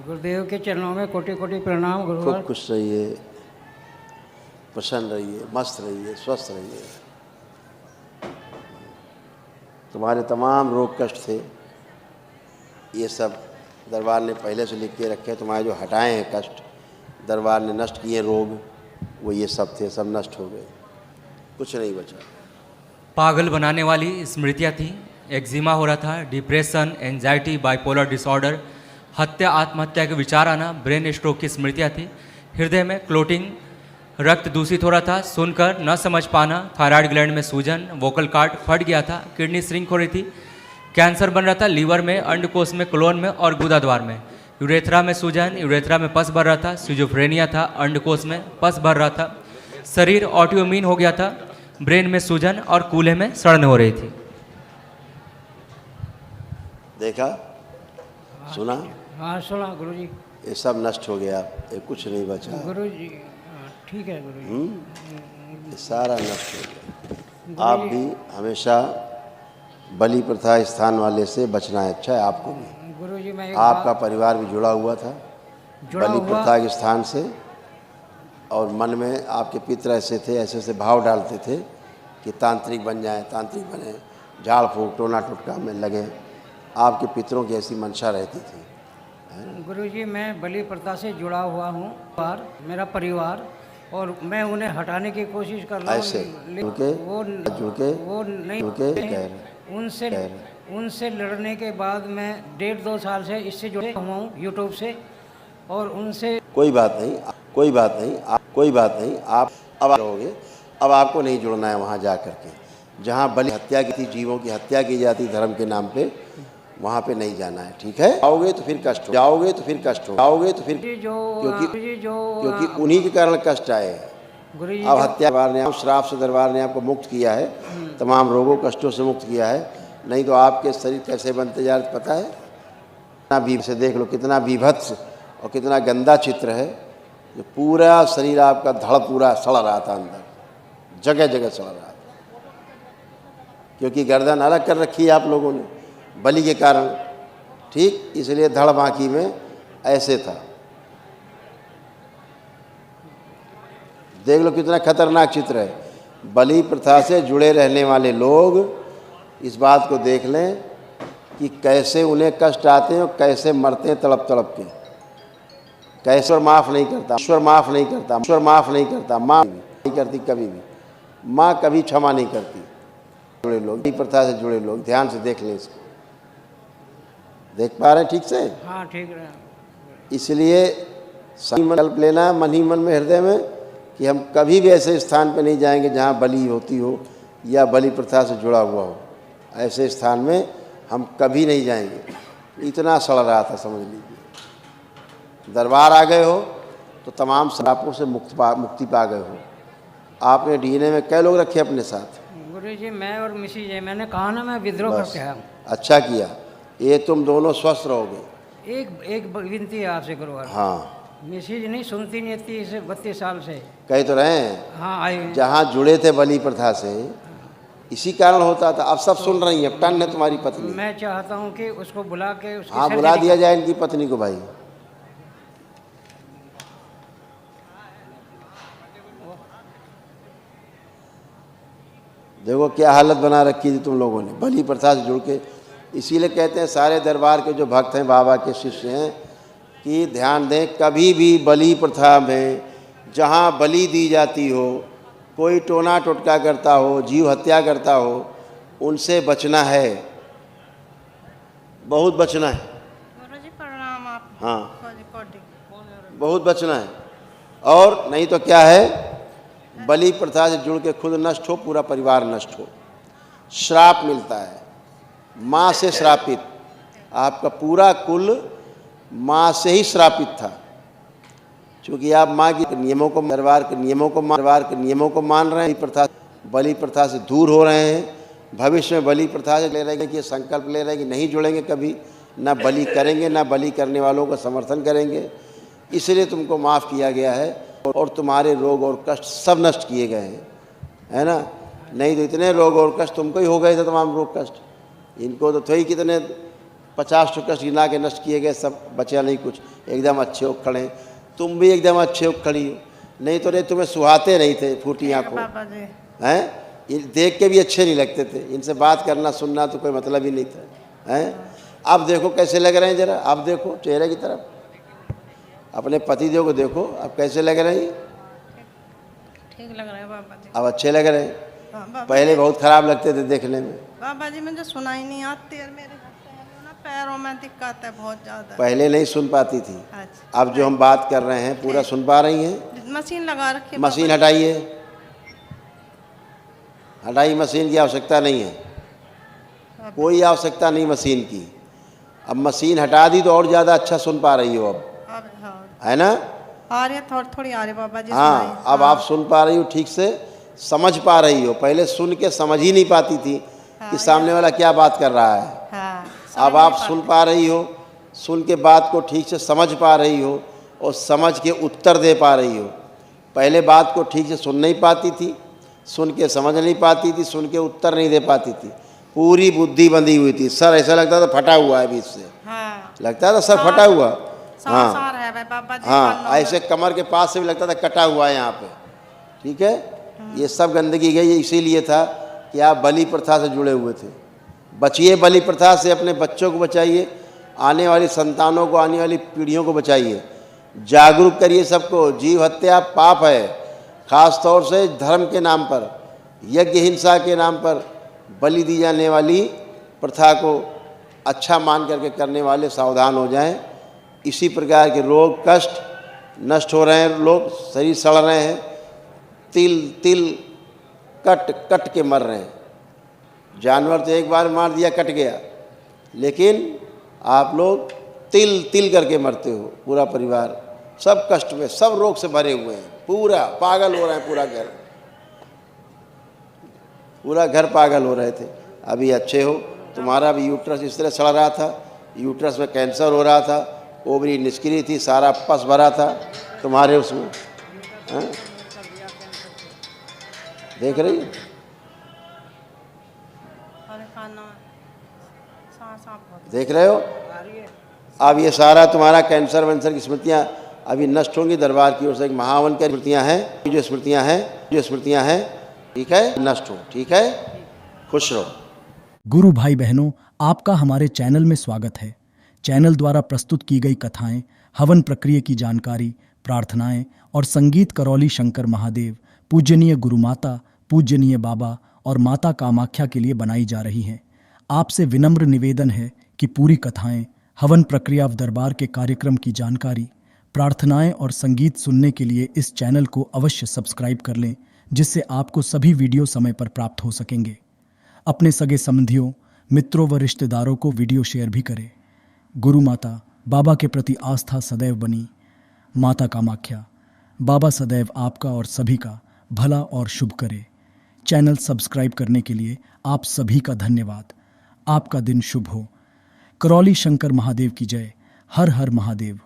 गुरुदेव के चरणों में कोटि कोटि प्रणाम गुरुवार। खूब खुश रहिए, प्रसन्न रहिए, मस्त रहिए, स्वस्थ रहिए। तुम्हारे तमाम रोग कष्ट थे, ये सब दरबार ने पहले से लिख के रखे। तुम्हारे जो हटाए हैं कष्ट, दरबार ने नष्ट किए रोग, वो ये सब थे, सब नष्ट हो गए, कुछ नहीं बचा। पागल बनाने वाली स्मृतियाँ थी, एक्जिमा हो रहा था, डिप्रेशन, एंजाइटी, बाइपोलर डिसऑर्डर, हत्या, आत्महत्या के विचार आना, ब्रेन स्ट्रोक की स्मृतियाँ थी, हृदय में क्लोटिंग, रक्त दूषित हो रहा था, सुनकर न समझ पाना, थायराइड ग्लैंड में सूजन, वोकल कॉर्ड फट गया था, किडनी श्रिंक हो रही थी, कैंसर बन रहा था लीवर में, अंडकोश में, कोलोन में और गुदाद्वार में, यूरेथ्रा में सूजन, यूरेथ्रा में पस भर रहा था, सिजोफ्रेनिया था, अंडकोश में पस भर रहा था, शरीर ऑटोइम्यून हो गया था, ब्रेन में सूजन और कूल्हे में सड़न हो रही थी। देखा, सुना? हाँ सुना गुरुजी। ये सब नष्ट हो गया, ये कुछ नहीं बचा गुरुजी। ठीक है गुरुजी। ये सारा नष्ट हो गया। आप भी हमेशा बलि प्रथा स्थान वाले से बचना है। अच्छा है आपको भी। गुरुजी मैं आपका परिवार भी जुड़ा हुआ था बलि प्रथा के स्थान से, और मन में आपके पितर ऐसे थे, ऐसे ऐसे भाव डालते थे कि तांत्रिक बन जाए, तांत्रिक बने, झाड़ फूक टोना टुटका में लगे। आपके पितरों की ऐसी मंशा रहती थी। गुरुजी मैं बलि प्रथा से जुड़ा हुआ हूँ, और मेरा परिवार, और मैं उन्हें हटाने की कोशिश कर रहा हूँ। ऐसे वो नहीं उनसे लड़ने के बाद मैं 1.5-2 साल से इससे जुड़े हुआ हूँ यूट्यूब से, और उनसे कोई बात नहीं, कोई बात नहीं, कोई बात नहीं। आप अब रहोगे, अब आपको नहीं जुड़ना है वहाँ जा करके जहाँ बलि हत्या की थी, जीवों की हत्या की जाती धर्म के नाम पे, वहाँ पे नहीं जाना है। ठीक है? आओगे तो फिर कष्ट हो, जाओगे तो फिर कष्ट हो, जाओगे तो फिर क्योंकि उन्हीं के कारण कष्ट आए। अब हत्या दरबार ने, श्राप से दरबार ने आपको मुक्त किया है, तमाम रोगों कष्टों से मुक्त किया है। नहीं तो आपके शरीर कैसे बनते जा रहे पता है? कितना से देख लो, कितना बीभत्स और कितना गंदा चित्र है। जो पूरा शरीर आपका धड़ पूरा सड़ रहा था, अंदर जगह जगह सड़ रहा था, क्योंकि गर्दन अलग कर रखी है आप लोगों ने बलि के कारण। ठीक, इसलिए धड़ बाकी में ऐसे था। देख लो कितना खतरनाक चित्र है। बलि प्रथा से जुड़े रहने वाले लोग इस बात को देख लें कि कैसे उन्हें कष्ट आते हैं और कैसे मरते हैं तड़प तड़प के। कैसे माफ़ नहीं करता ईश्वर, माफ़ नहीं करता ईश्वर, माफ़ नहीं करता, माँ नहीं करती कभी भी, माँ कभी क्षमा नहीं करती। जुड़े लोग, बलि प्रथा से जुड़े लोग, ध्यान से देख लें इसको। देख पा रहे हैं ठीक से? हाँ ठीक है। इसलिए संकल्प लेना मन ही मन में, हृदय में, कि हम कभी भी ऐसे स्थान पे नहीं जाएंगे जहाँ बलि होती हो या बलि प्रथा से जुड़ा हुआ हो। ऐसे स्थान में हम कभी नहीं जाएंगे। इतना सड़ रहा था, समझ लीजिए। दरबार आ गए हो तो तमाम श्रापों से मुक्ति पा गए हो। आपने डीएनए में कै लोग रखे अपने साथ? गुरुजी मैं और मिसी जी, मैंने कहा ना मैं विद्रोह करके आया। अच्छा किया, ये तुम दोनों स्वस्थ रहोगे। एक विनती है आपसे गुरुवार। हाँ, मिसेज नहीं सुनती नहीं, 32 साल से कह तो रहे हैं। हाँ आई, जहाँ जुड़े थे बलि प्रथा से, इसी कारण होता था। अब सब सुन रही है, टन है तुम्हारी पत्नी। मैं चाहता हूँ कि उसको बुला के उसकी हाँ, बुला दिया जाए इनकी पत्नी को भाई। देखो क्या हालत बना रखी थी तुम लोगों ने बलि प्रथा से जुड़ के। इसीलिए कहते हैं सारे दरबार के जो भक्त हैं, बाबा के शिष्य हैं, कि ध्यान दें, कभी भी बलि प्रथा में जहाँ बलि दी जाती हो, कोई टोना टोटका करता हो, जीव हत्या करता हो, उनसे बचना है, बहुत बचना है। गुरुजी प्रणाम। आप हाँ, बहुत बचना है। और नहीं तो क्या है, बलि प्रथा से जुड़ के खुद नष्ट हो, पूरा परिवार नष्ट हो, श्राप मिलता है। माँ से श्रापित, आपका पूरा कुल माँ से ही श्रापित था, क्योंकि आप माँ के नियमों को, दरबार के नियमों को मान रहे हैं। बलि प्रथा से दूर हो रहे हैं। भविष्य में बलि प्रथा से ले रहे हैं कि संकल्प ले रहे हैं कि नहीं जुड़ेंगे कभी, ना बलि करेंगे, ना बलि करने वालों का समर्थन करेंगे। इसलिए तुमको माफ़ किया गया है और तुम्हारे रोग और कष्ट सब नष्ट किए गए हैं, है ना? नहीं तो इतने रोग और कष्ट तुमको ही हो गए थे, तमाम रोग कष्ट। इनको तो थे ही कितने 50 टुकड़ा गिना के नष्ट किए गए, सब बचा नहीं कुछ, एकदम अच्छे हो खड़े। तुम भी एकदम अच्छे हो खड़ी हो, नहीं तो नहीं तुम्हें सुहाते नहीं थे फूटी आंखों बाबा जी। हैं, ये देख के भी अच्छे नहीं लगते थे, इनसे बात करना सुनना तो कोई मतलब ही नहीं था हैं। अब देखो कैसे लग रहे हैं, जरा अब देखो चेहरे की तरफ, अपने पतिदेव को देखो अब कैसे लग रहे हैं। ठीक लग रहा है बाबा जी। अब अच्छे लग रहे हैं, हाँ, बाबा पहले बहुत खराब लगते थे देखने में। बाबा जी मुझे सुनाई नहीं आती है, मेरे ना पैरों में दिक्कत है बहुत ज़्यादा। पहले नहीं सुन पाती थी, अच्छा, अब जो हम बात कर रहे हैं पूरा सुन पा रही हैं। मशीन लगा रखी है मशीन हटाइए, हटाई, मशीन की आवश्यकता नहीं है, कोई आवश्यकता नहीं मशीन की। अब मशीन हटा दी तो और ज़्यादा अच्छा सुन पा रही हो अब, हाँ, है ना? आ रही है थोड़ी थोड़ी आ रही है बाबा जी। हाँ, अब आप सुन पा रही हो, ठीक से समझ पा रही हो। पहले सुन के समझ ही नहीं पाती थी कि सामने वाला क्या बात कर रहा है। हाँ, अब आप सुन पा रही हो, सुन के बात को ठीक से समझ पा रही हो और समझ के उत्तर दे पा रही हो। पहले बात को ठीक से सुन नहीं पाती थी, सुन के समझ नहीं पाती थी, सुन के उत्तर नहीं दे पाती थी, पूरी बुद्धि बंधी हुई थी। सर ऐसा लगता था फटा हुआ है बीच से, हाँ, लगता था सर फटा हुआ। हाँ सार है भाई बाबा जी। हाँ, ऐसे कमर के पास से भी लगता था कटा हुआ है यहाँ पे, ठीक है। ये सब गंदगी गई, ये इसीलिए था कि आप बलि प्रथा से जुड़े हुए थे। बचिए बलि प्रथा से, अपने बच्चों को बचाइए, आने वाली संतानों को, आने वाली पीढ़ियों को बचाइए, जागरूक करिए सबको। जीव हत्या पाप है, ख़ास तौर से धर्म के नाम पर, यज्ञ हिंसा के नाम पर बलि दी जाने वाली प्रथा को अच्छा मान करके करने वाले सावधान हो जाएं। इसी प्रकार के रोग कष्ट नष्ट हो रहे हैं, लोग शरीर सड़ रहे हैं, तिल तिल कट कट के मर रहे हैं। जानवर तो एक बार मार दिया कट गया, लेकिन आप लोग तिल तिल करके मरते हो, पूरा परिवार सब कष्ट में, सब रोग से भरे हुए हैं, पूरा पागल हो रहे हैं, पूरा घर पागल हो रहे थे। अभी अच्छे हो, तुम्हारा भी यूट्रस इस तरह सड़ रहा था, यूट्रस में कैंसर हो रहा था, ओवरी निष्क्रिय थी, सारा पस भरा था तुम्हारे उसमें, हाँ? देख रही हो? देख रहे हो? अब ये सारा तुम्हारा कैंसर वैंसर की स्मृतियाँ अभी नष्ट होंगी। दरबार की ओर से एक महावन की स्मृतियाँ हैं, जो स्मृतियाँ हैं, ठीक है, नष्ट हो, ठीक है, खुश रहो। गुरु भाई बहनों, आपका हमारे चैनल में स्वागत है। चैनल द्वारा प्रस्तुत की गई कथाएं, हवन प्रक्रिया की जानकारी, प्रार्थनाएं और संगीत करौली शंकर महादेव, पूजनीय गुरु माता, पूजनीय बाबा और माता कामाख्या के लिए बनाई जा रही हैं। आपसे विनम्र निवेदन है कि पूरी कथाएं, हवन प्रक्रिया दरबार के कार्यक्रम की जानकारी, प्रार्थनाएं और संगीत सुनने के लिए इस चैनल को अवश्य सब्सक्राइब कर लें, जिससे आपको सभी वीडियो समय पर प्राप्त हो सकेंगे। अपने सगे संबंधियों, मित्रों व रिश्तेदारों को वीडियो शेयर भी करें। गुरु माता बाबा के प्रति आस्था सदैव बनी। माता कामाख्या बाबा सदैव आपका और सभी का भला और शुभ करे। चैनल सब्सक्राइब करने के लिए आप सभी का धन्यवाद। आपका दिन शुभ हो। करौली शंकर महादेव की जय। हर हर महादेव।